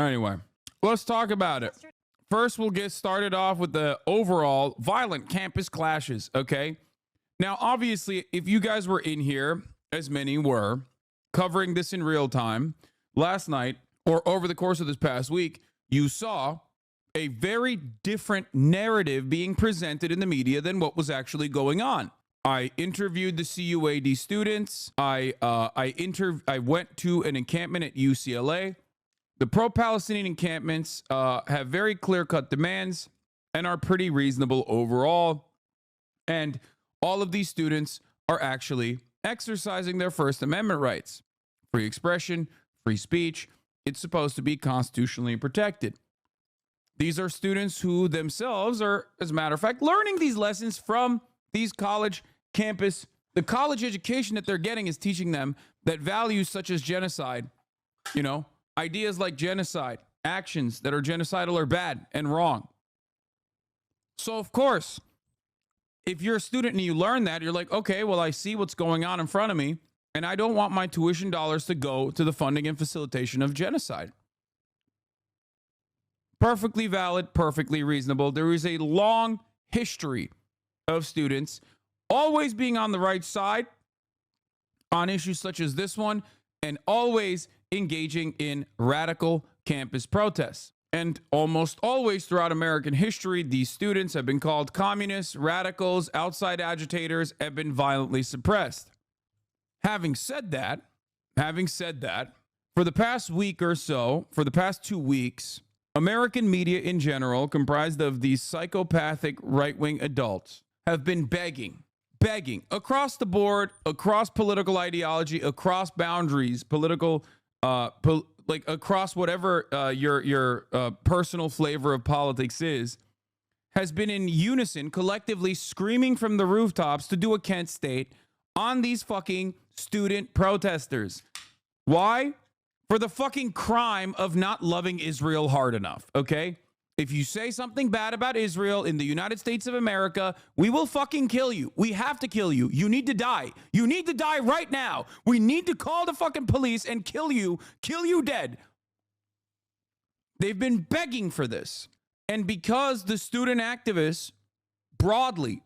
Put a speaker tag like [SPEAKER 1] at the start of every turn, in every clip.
[SPEAKER 1] Anyway, let's talk about it. First, we'll get started off with the overall violent campus clashes, okay? Now, obviously, if you guys were in here, as many were, covering this in real time, last night or over the course of this past week, you saw a very different narrative being presented in the media than what was actually going on. I interviewed the CUAD students. I went to an encampment at UCLA. The pro-Palestinian encampments have very clear-cut demands and are pretty reasonable overall. And all of these students are actually exercising their First Amendment rights. Free expression, free speech. It's supposed to be constitutionally protected. These are students who themselves are, as a matter of fact, learning these lessons from these college campus. The college education that they're getting is teaching them that values such as genocide, ideas like genocide, actions that are genocidal are bad and wrong. So, of course, if you're a student and you learn that, you're like, okay, well, I see what's going on in front of me, and I don't want my tuition dollars to go to the funding and facilitation of genocide. Perfectly valid, perfectly reasonable. There is a long history of students always being on the right side on issues such as this one, and always engaging in radical campus protests. And almost always throughout American history, these students have been called communists, radicals, outside agitators, have been violently suppressed. Having said that, for the past week or so, for the past 2 weeks, American media in general, comprised of these psychopathic right-wing adults, have been begging across the board, across political ideology, across boundaries, across whatever your personal flavor of politics is, has been in unison, collectively screaming from the rooftops to do a Kent State on these fucking student protesters. Why? For the fucking crime of not loving Israel hard enough, okay? If you say something bad about Israel in the United States of America, we will fucking kill you. We have to kill you. You need to die. You need to die right now. We need to call the fucking police and kill you dead. They've been begging for this. And because the student activists broadly,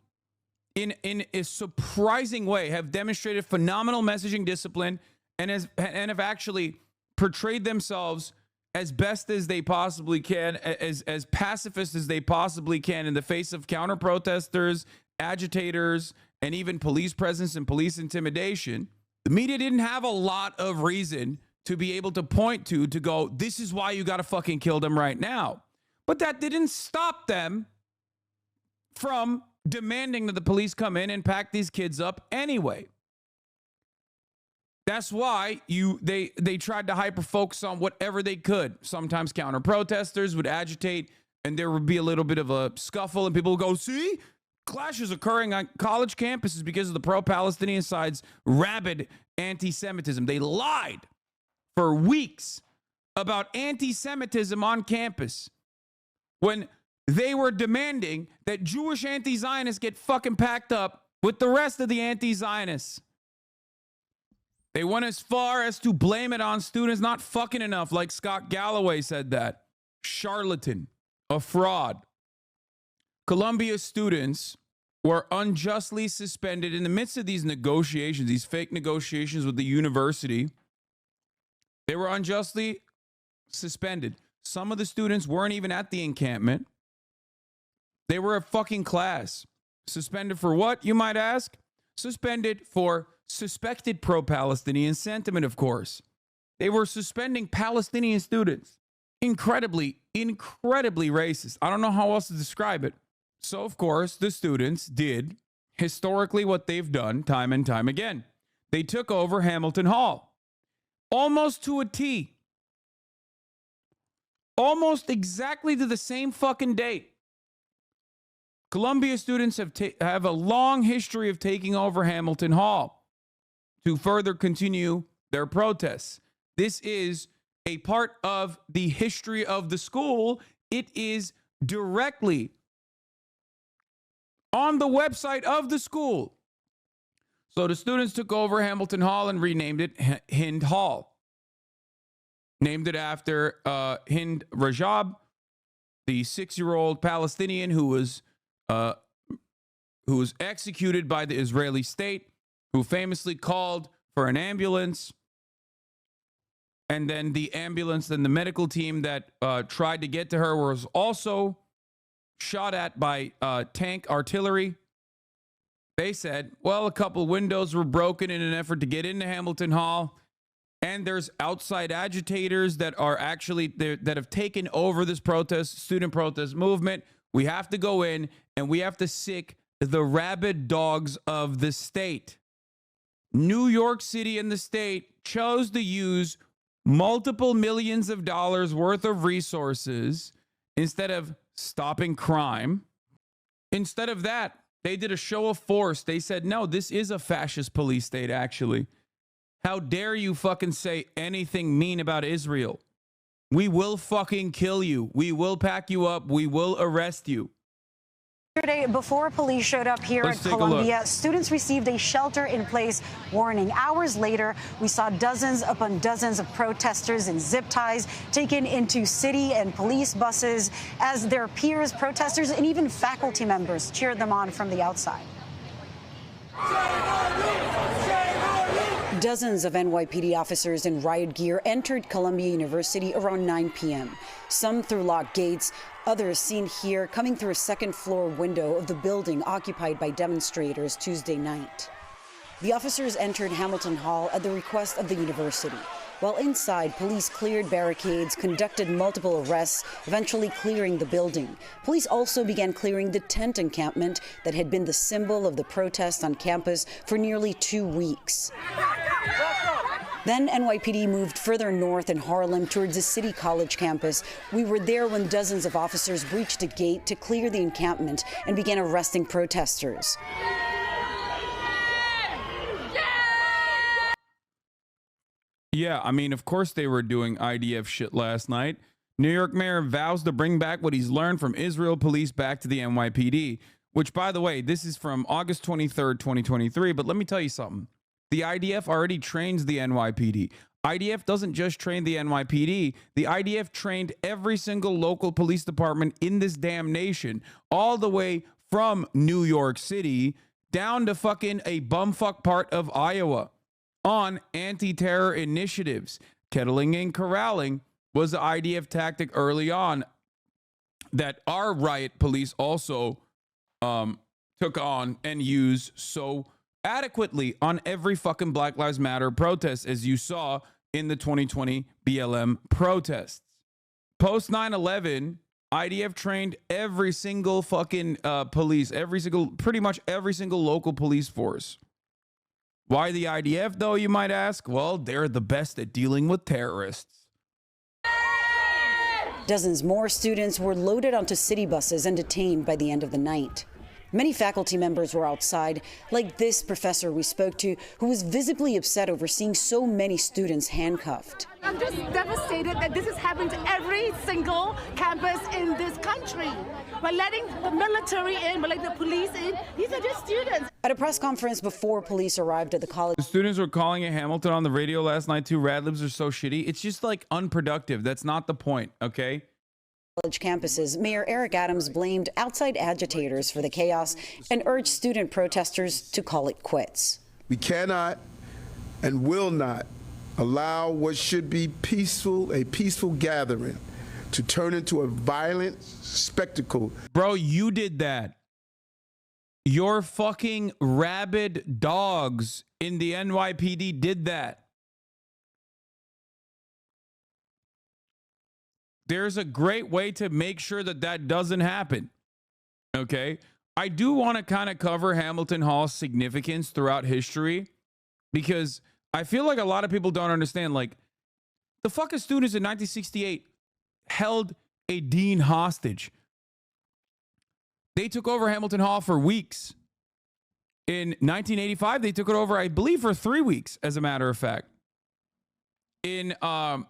[SPEAKER 1] in a surprising way, have demonstrated phenomenal messaging discipline and have actually portrayed themselves as best as they possibly can, as pacifist as they possibly can in the face of counter-protesters, agitators, and even police presence and police intimidation, the media didn't have a lot of reason to be able to point to go, this is why you got to fucking kill them right now. But that didn't stop them from demanding that the police come in and pack these kids up anyway. That's why they tried to hyper-focus on whatever they could. Sometimes counter-protesters would agitate, and there would be a little bit of a scuffle, and people would go, see? Clashes occurring on college campuses because of the pro-Palestinian side's rabid anti-Semitism. They lied for weeks about anti-Semitism on campus when they were demanding that Jewish anti-Zionists get fucking packed up with the rest of the anti-Zionists. They went as far as to blame it on students not fucking enough, like Scott Galloway said that. Charlatan, a fraud. Columbia students were unjustly suspended in the midst of these negotiations, these fake negotiations with the university. They were unjustly suspended. Some of the students weren't even at the encampment. They were a fucking class. Suspended for what, you might ask? Suspended for suspected pro-Palestinian sentiment, of course. They were suspending Palestinian students. Incredibly racist. I don't know how else to describe it. So, of course, the students did historically what they've done time and time again. They took over Hamilton Hall. Almost to a T. Almost exactly to the same fucking date. Columbia students have a long history of taking over Hamilton Hall to further continue their protests. This is a part of the history of the school. It is directly on the website of the school. So the students took over Hamilton Hall and renamed it Hind Hall. named it after Hind Rajab, the 6-year-old Palestinian who was executed by the Israeli state, who famously called for an ambulance. And then the ambulance and the medical team that tried to get to her was also shot at by tank artillery. They said, well, a couple windows were broken in an effort to get into Hamilton Hall. And there's outside agitators that are actually that have taken over this student protest movement. We have to go in and we have to sick the rabid dogs of the state. New York City and the state chose to use multiple millions of dollars worth of resources instead of stopping crime. Instead of that, they did a show of force. They said, no, this is a fascist police state, actually. How dare you fucking say anything mean about Israel? We will fucking kill you. We will pack you up. We will arrest you.
[SPEAKER 2] Yesterday, before police showed up here at Columbia, students received a shelter-in-place warning. Hours later, we saw dozens upon dozens of protesters in zip ties taken into city and police buses as their peers, protesters, and even faculty members cheered them on from the outside. Dozens of NYPD officers in riot gear entered Columbia University around 9 p.m. Some through locked gates, others seen here coming through a second-floor window of the building occupied by demonstrators Tuesday night. The officers entered Hamilton Hall at the request of the university. While inside, police cleared barricades, conducted multiple arrests, eventually clearing the building. Police also began clearing the tent encampment that had been the symbol of the protest on campus for nearly 2 weeks. Then NYPD moved further north in Harlem towards the City College campus. We were there when dozens of officers breached a gate to clear the encampment and began arresting protesters.
[SPEAKER 1] Yeah, I mean, of course they were doing IDF shit last night. New York mayor vows to bring back what he's learned from Israel police back to the NYPD, which, by the way, this is from August 23rd, 2023. But let me tell you something. The IDF already trains the NYPD. IDF doesn't just train the NYPD. The IDF trained every single local police department in this damn nation, all the way from New York City down to fucking a bumfuck part of Iowa on anti-terror initiatives. Kettling and corralling was the IDF tactic early on that our riot police also took on and used so adequately on every fucking Black Lives Matter protest, as you saw in the 2020 BLM protests. Post 9/11, IDF trained every single fucking police, pretty much every single local police force. Why the IDF, though, you might ask? Well, they're the best at dealing with terrorists.
[SPEAKER 2] Dozens more students were loaded onto city buses and detained by the end of the night. Many faculty members were outside, like this professor we spoke to, who was visibly upset over seeing so many students handcuffed.
[SPEAKER 3] I'm just devastated that this has happened to every single campus in this country. By letting the military in, by letting the police in, these are just students.
[SPEAKER 2] At a press conference before police arrived at the college,
[SPEAKER 1] The students were calling it Hamilton on the radio last night too. Rad libs are so shitty. It's just like unproductive. That's not the point, okay?
[SPEAKER 2] college campuses, Mayor Eric Adams blamed outside agitators for the chaos and urged student protesters to call it quits.
[SPEAKER 4] We cannot and will not allow what should be a peaceful gathering to turn into a violent spectacle.
[SPEAKER 1] Bro, you did that. Your fucking rabid dogs in the NYPD did that. There's a great way to make sure that that doesn't happen. Okay? I do want to kind of cover Hamilton Hall's significance throughout history because I feel like a lot of people don't understand. Like, the fucking students in 1968 held a dean hostage. They took over Hamilton Hall for weeks. In 1985, they took it over, I believe, for 3 weeks, as a matter of fact. In, I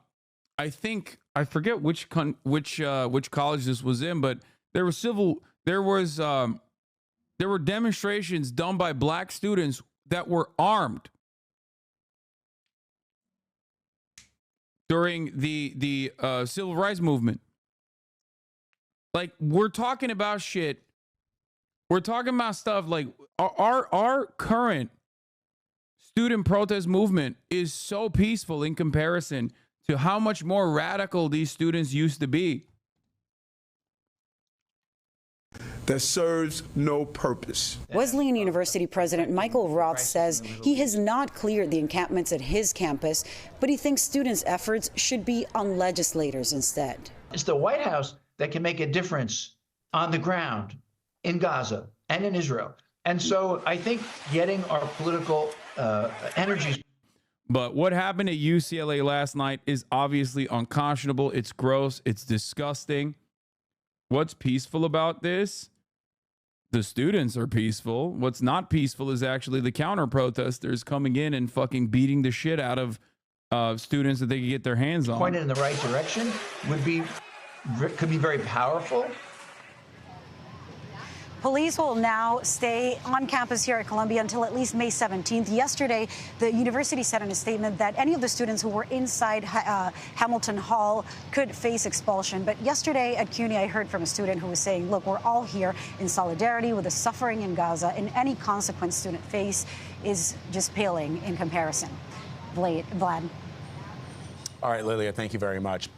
[SPEAKER 1] forget which college this was in, but there were demonstrations done by black students that were armed. during the civil rights movement. Like, we're talking about shit. We're talking about stuff like our current student protest movement is so peaceful in comparison to how much more radical these students used to be.
[SPEAKER 4] That serves no purpose.
[SPEAKER 2] Wesleyan University President Michael Roth says he has not cleared the encampments at his campus, but he thinks students' efforts should be on legislators instead.
[SPEAKER 5] It's the White House that can make a difference on the ground in Gaza and in Israel. And so I think getting our political energies.
[SPEAKER 1] But what happened at UCLA last night is obviously unconscionable. It's gross. It's disgusting. What's peaceful about this? The students are peaceful. What's not peaceful is actually the counter protesters coming in and fucking beating the shit out of students that they can get their hands on.
[SPEAKER 5] Pointed in the right direction could be very powerful.
[SPEAKER 2] Police will now stay on campus here at Columbia until at least May 17th. Yesterday, the university said in a statement that any of the students who were inside Hamilton Hall could face expulsion. But yesterday at CUNY, I heard from a student who was saying, look, we're all here in solidarity with the suffering in Gaza, and any consequence students face is just paling in comparison. Vlad.
[SPEAKER 6] All right, Lilia, thank you very much.